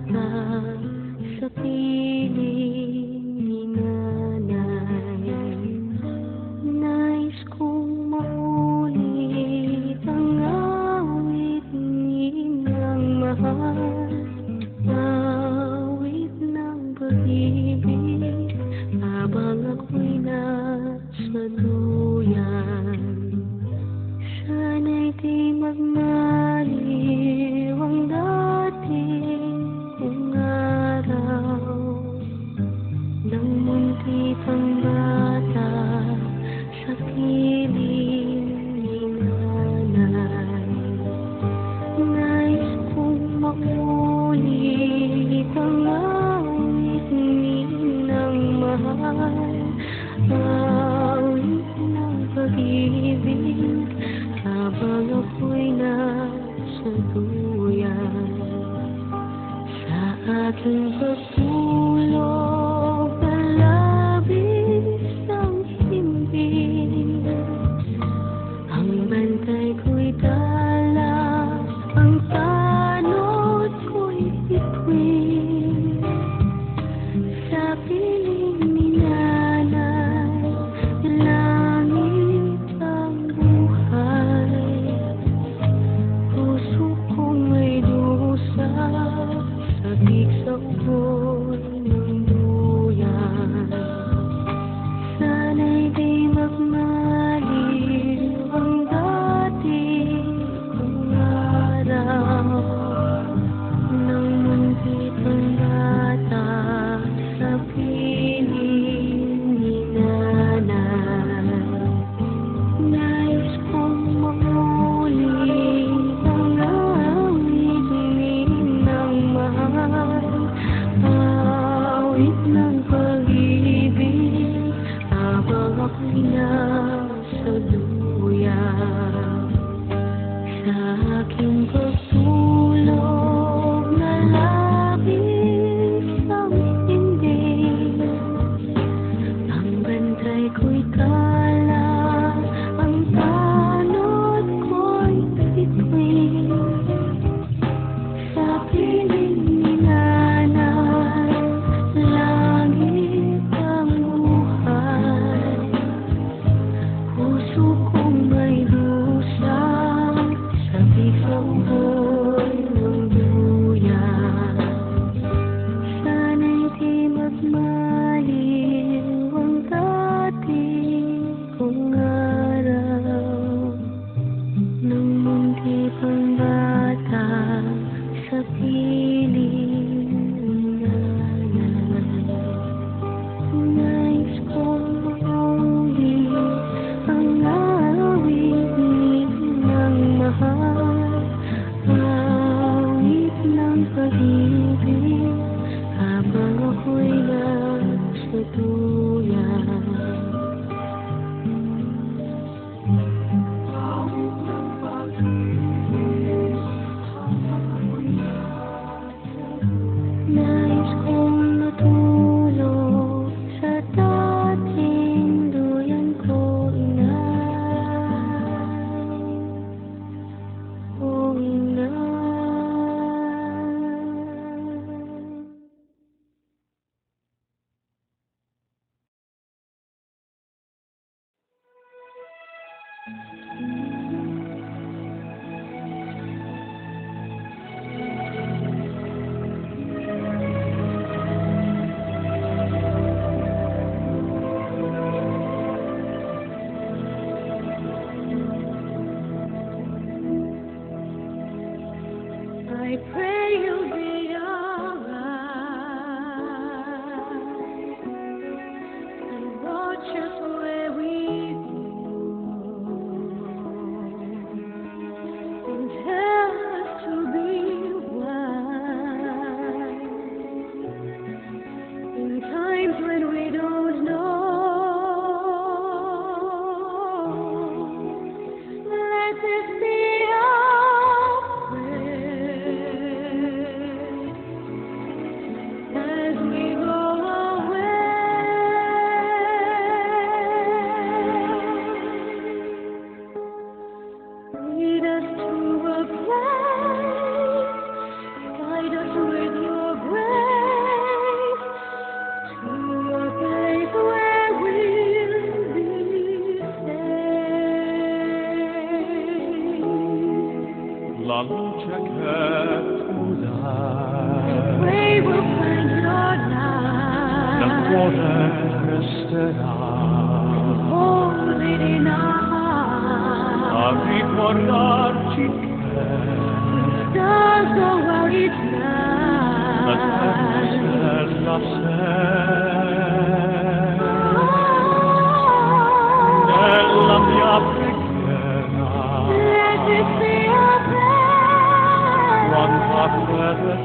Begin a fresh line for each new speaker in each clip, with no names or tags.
bata sa piling ni nanay. Nais kong maulit ang awit ninang mahal, awit ng pag-ibig habang ako'y nasa duyan. Sana'y di magmaliw ang dating kong araw nang munti pang bata sa piling ni nanay. Nais kong makulit ang awit ninang mahal, awit ng pag-ibig habang ako'y nasa duyan. Sa aking pagtulog na labis ang himbing, ang bantay ko'y dala, ang tanod ko'y bituin. Sa piling ni nanay, langit ang buhay. Puso kong may dusa, sabik sa uloy ng duyan. Sana'y di magmaliw ang dating kong araw nang munti pang bata sa piling ni nanay. Nais kong makulit ang awit ninang mahal, awit ng pag-ibig habang ako'y nasa duyan. Sa aking pagtulog na labis ang himbing, ang bantay ko'y tala, ang tanod ko'y bituin. Sa piling ni nanay, langit ang buhay.
poder esperar a ricordarci che la terra nella mia preghiera quanta fede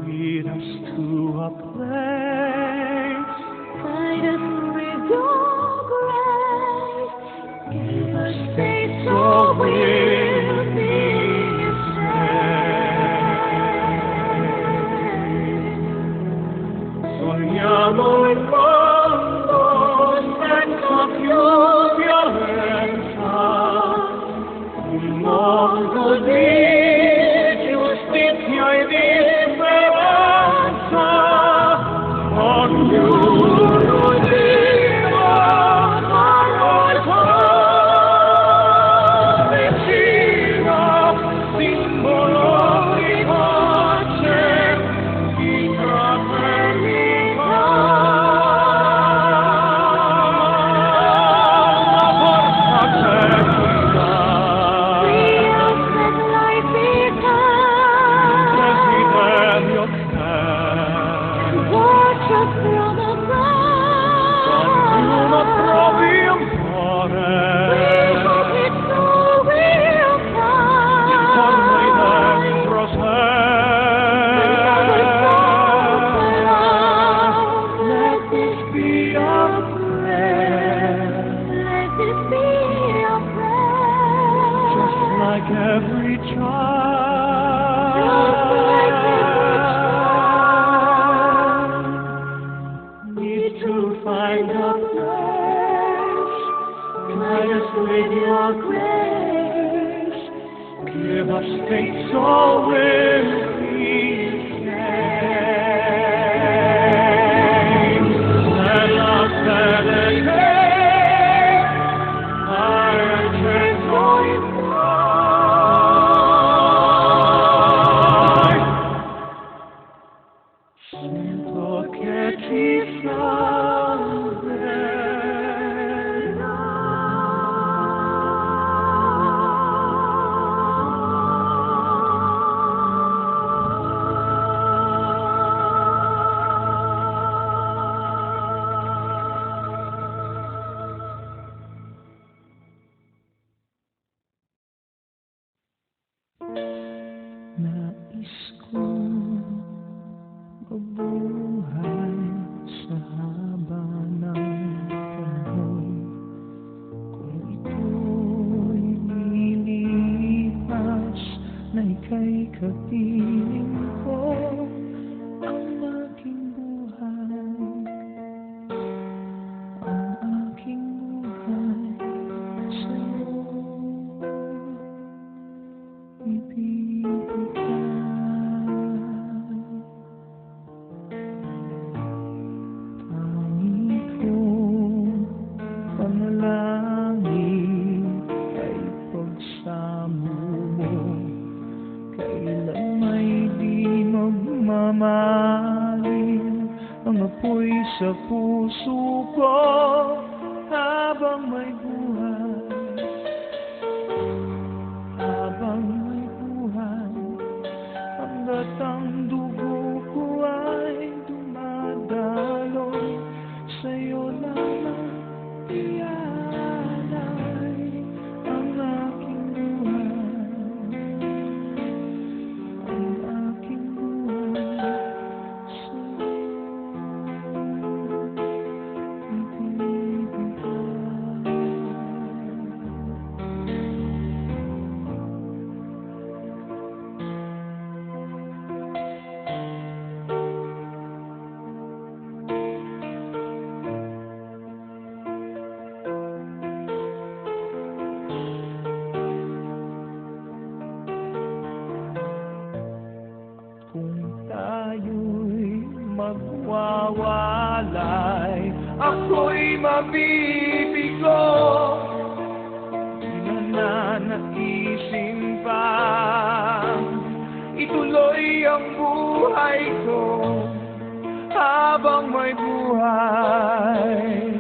lead us to a place,
guide us with your grace, give us faith so we'll be saved.
sogniamo il mondo senza più violenza, un mondo di giustizia e di speranza, ognuno viva qualcosa vicino, simbolo di pace, di fraternità. Like every child, need to find a place, guide us with your grace, give us faith so we'll be saved. Let us dedicate our entrance on sento che ci nais kong mabuhay sa haba ng panahon. Kung ito'y lilipas na ika'y kapiling ko, ang aking buhay, ang aking buhay sa'yo ibibigay. Tanging kong panalangin ay pagsamo mo, kailan may di magmamahalin ang apoy sa puso ko habang may buhay. Habang may buhay, hanggat ang dugo ko ay dumadaloy, sa'yo lamang ialay ang aking buhay, ang aking buhay sa'yo ibibigay. Kung tayo'y magwawalay, ako'y mabibigo. Di na naisin pa tuloy ang buhay ko habang may buhay,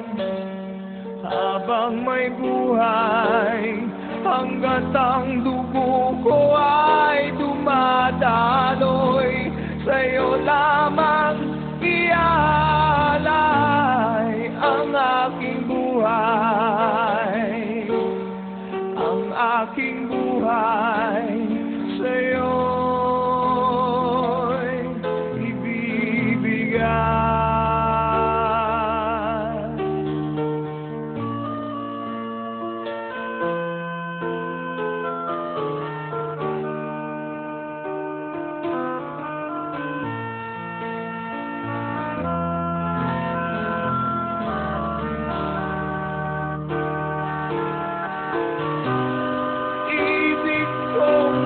habang may buhay, hanggat ang dugo ko ay dumadaloy, sa'yo lamang iaalay ang aking buhay, ang aking buhay, sa'yo'y ibibigay.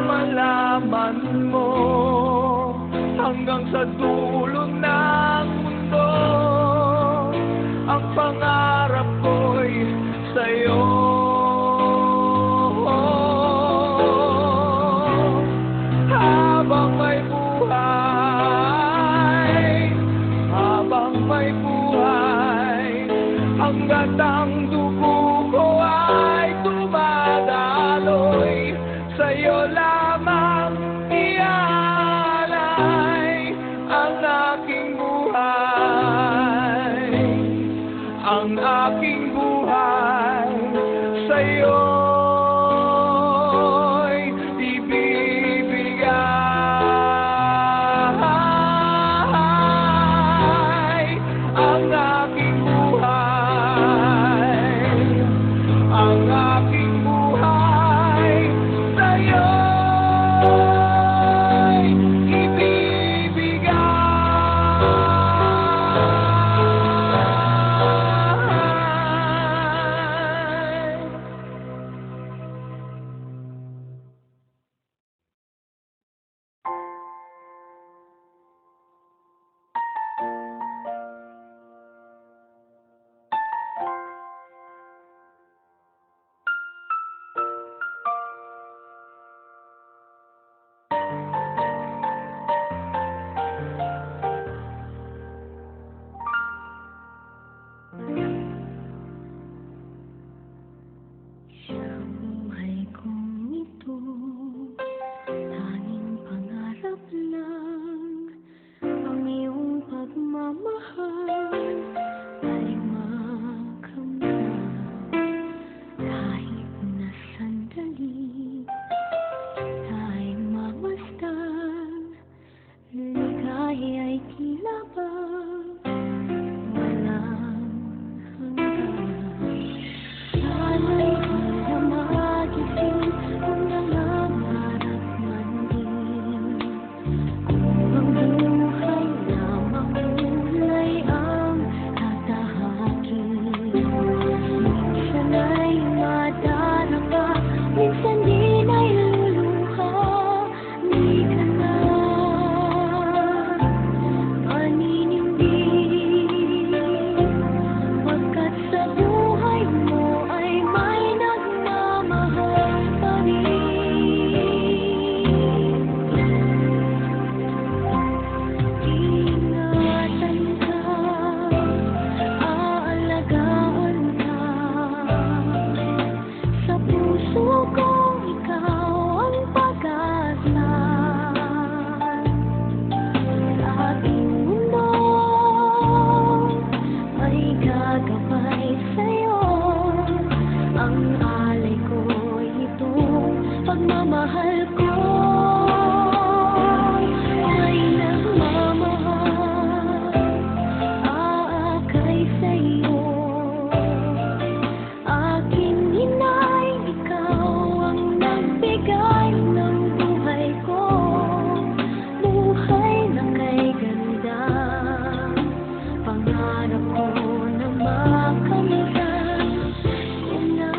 Malaman mo hanggang sa dulo ng mundo, ang pangarap ko'y sa'yo. Habang may buhay, habang may buhay, hanggat ang dugo ko ay dumadaloy, sa'yo lamang iaalay ang aking buhay, ang aking buhay, sa'yo'y ibibigay ang aking buhay, ang aking buhay, sa'yo'y ibibigay.
Sa buhay kong ito, tanging pangarap lang ang iyong pagmamahal ay makamtan. Kahit na sandali ay mamasdan, ligaya'y tila ba walang hanggan. Sana'y di na magising kung nangangarap man din, kung ang buhay na makulay ang tatahakin. Minsan ay madarama, minsan din ay luluha, di ka na maninindig, pagkat sa buhay mo ay may nagmamahal pa rin. Ingatan ka, aalagaan ka, sa puso ko ikaw ang pag-asa. Sa aking mundo ay gagabay sa'yo, ang alay ko itong pagmamahal ko ay nagmamahal, aakay sa'yo. Aking inay, ikaw ang nagbigay ng buhay ko, buhay na kay ganda, pangarap ko na makamtan ko na.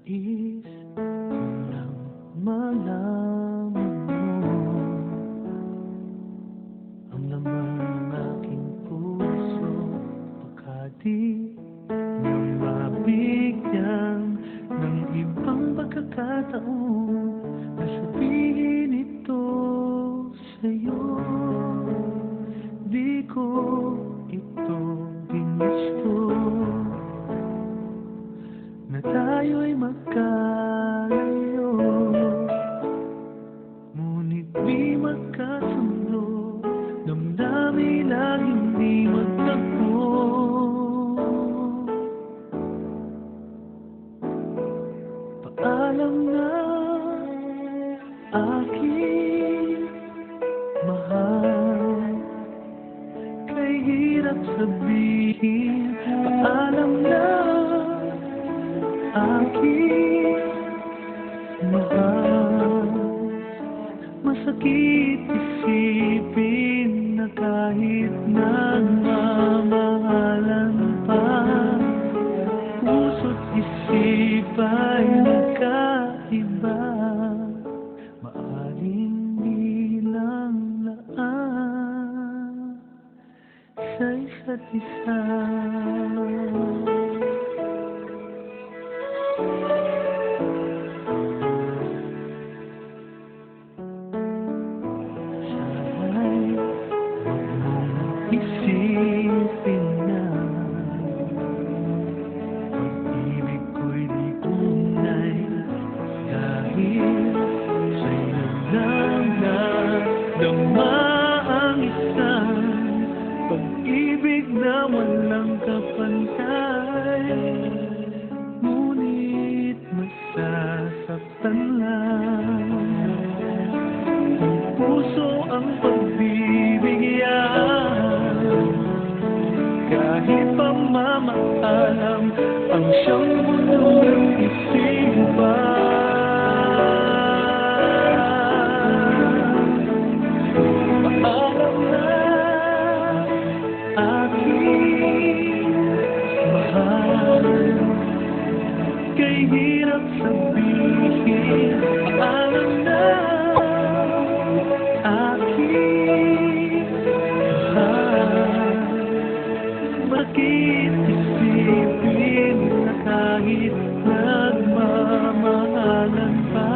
Nais ko lang malaman mo ang laman ng aking puso, baka di mo mabigyan ng ibang pagkakataon na sabihin ito sa'yo. Di ko ito ginusto na tayo'y magkalayo, ngunit di magkasundo, damdamin lang hindi magtagpo. Paalam na aking mahal, kay hirap sabihin. Paalam na aking mahal, masakit isipin na kahit nagmamahalan pa, puso't isip ay nagkaiba, maaaring bilang laan sa isa't isa. Sana'y huwag mong isipin na pag-ibig ko'y di tunay, dahil sa'yo lang nadama ang isang pag-ibig na walang kapantay. Ngunit masasaktan lang kung puso ang pagbibigyan, kahit pamamaalam ang siyang mundo ng isipan. Paalam na aking mahal, kay hirap sabihin. Paalam na aking mahal, bakit isipin na kahit nagmamahalan pa,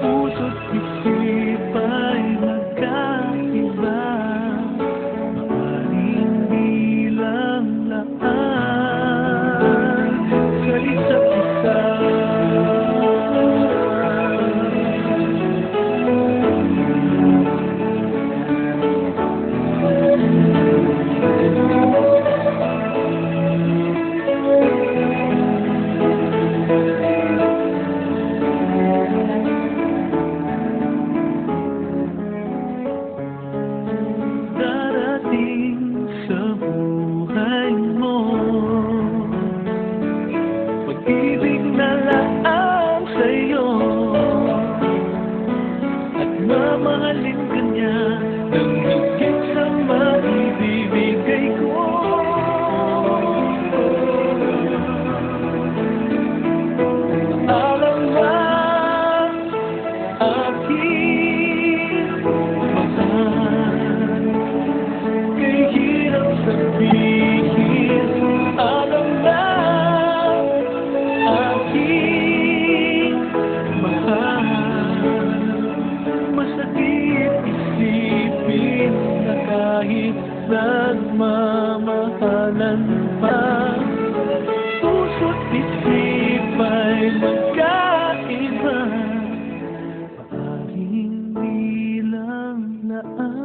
puso't isip ay magkaiba, maaaring bilang laan sa isa't isa. Darating sa buhay mo pag-ibig na laang sa'yo, at mamahalin ka niya ng higit sa maibibigay ko. Paalam na aking mahal, kay hirap sabihin. Alam na aking mahal, masakit isipin na kahit nagmamahalan pa, puso't isip ay magkaiba, maaaring bilang laan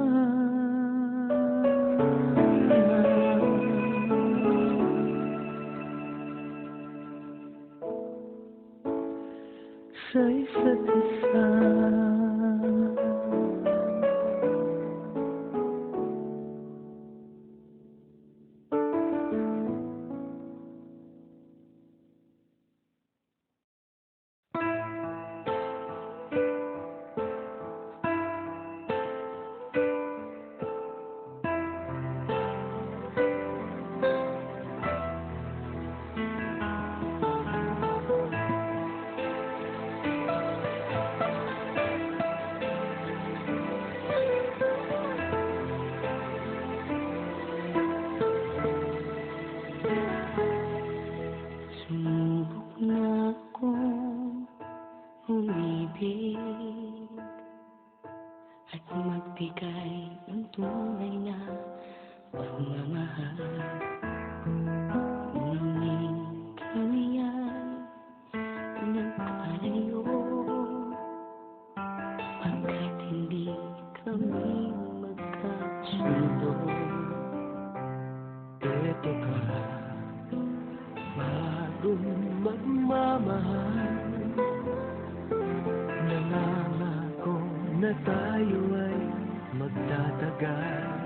sa isa't isa. pagmamahal. Nangangako na tayo ay magtatagal.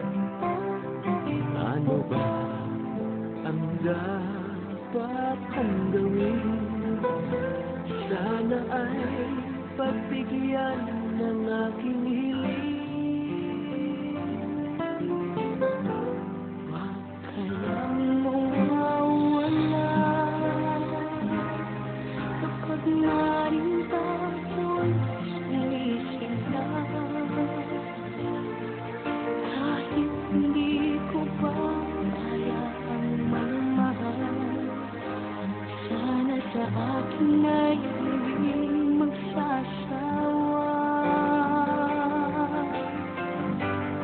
Ano ba ang dapat kong gawin? Sana ay pagbigyan ng aking hiling. Huwag ka lang mawawala kapag narin tapo'y sumisila. Kahit hindi ko pa kayang magmahal, sana sa akin ay hindi magsasawa.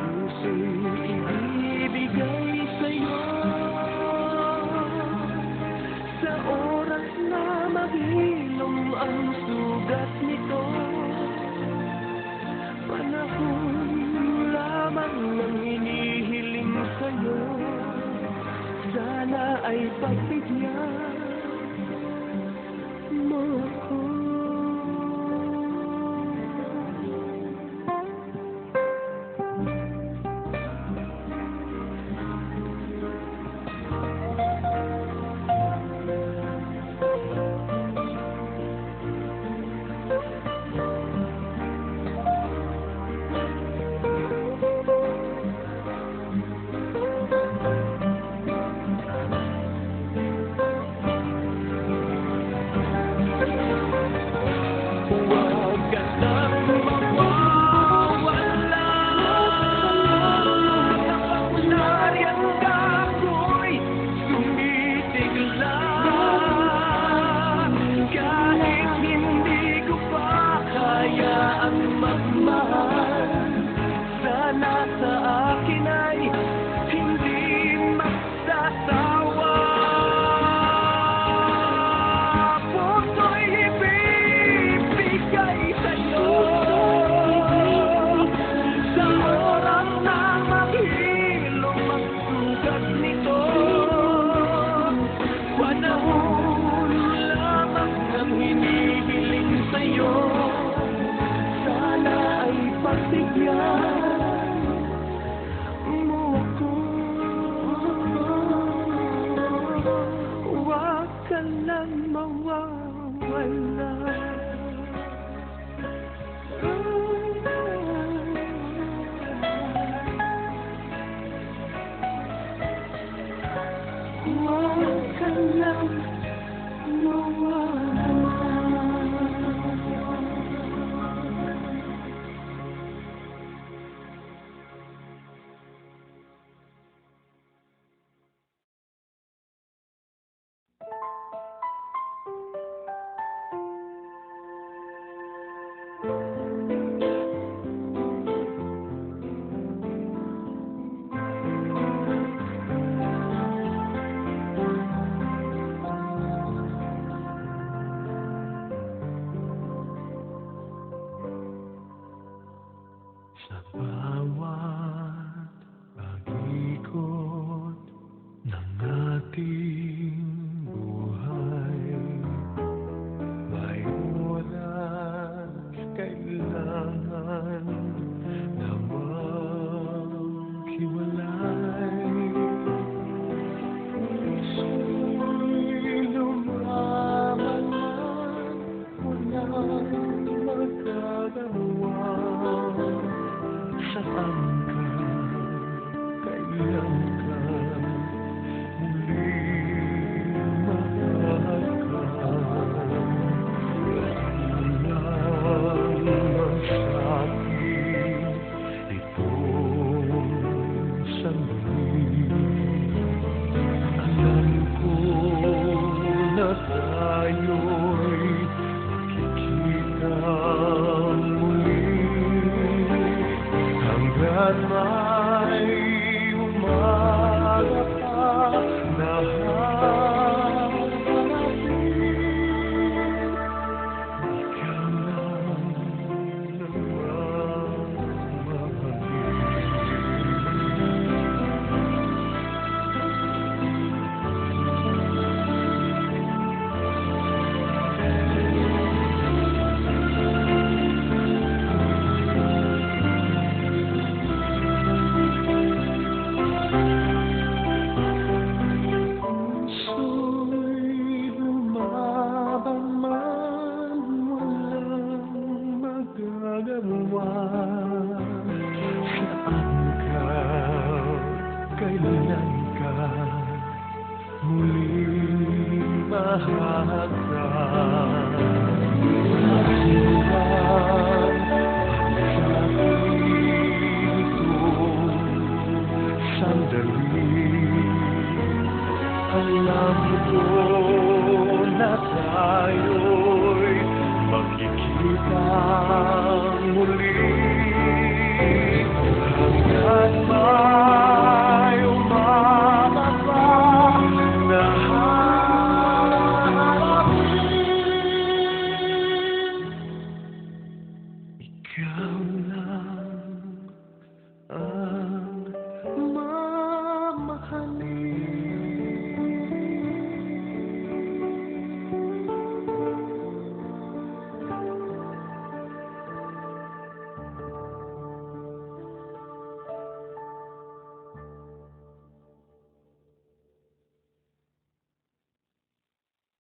Puso'y ibibigay sa'yo sa oras na maghilom ang sugat nito. Panahon lamang ng hinihiling sa'yo, sana ay pagbigyan mo ko. Huwag ka lang mawawala kapag nariyan ka ako'y sumisigla. Kahit hindi ko pa kaya ang magmahal, sana sa akin ay hindi magsasawa. Puso'y ibibigay sa'yo sa oras na maghilom ang sugat nito. Panahon lamang ang hinihiling sa'yo, sana ay pagbigyan mo ko. Huwag ka lang mawawala. Huwag ka lang mawawala. Sa bawat pag-ikot ng ating buhay, may oras kailangan na maghiwalay. Puso'y lumamalan, walang magagawa. Saan ka, kailan ka muling mahagkan? Kulang ang sa'kin itong sandali. Alam ko na tayo'y magkikita muli. Hanggat may umaga pa na haharapin, ikaw lang naman mahalin. lahatan. Masimulan sa itong sandali. Alam ko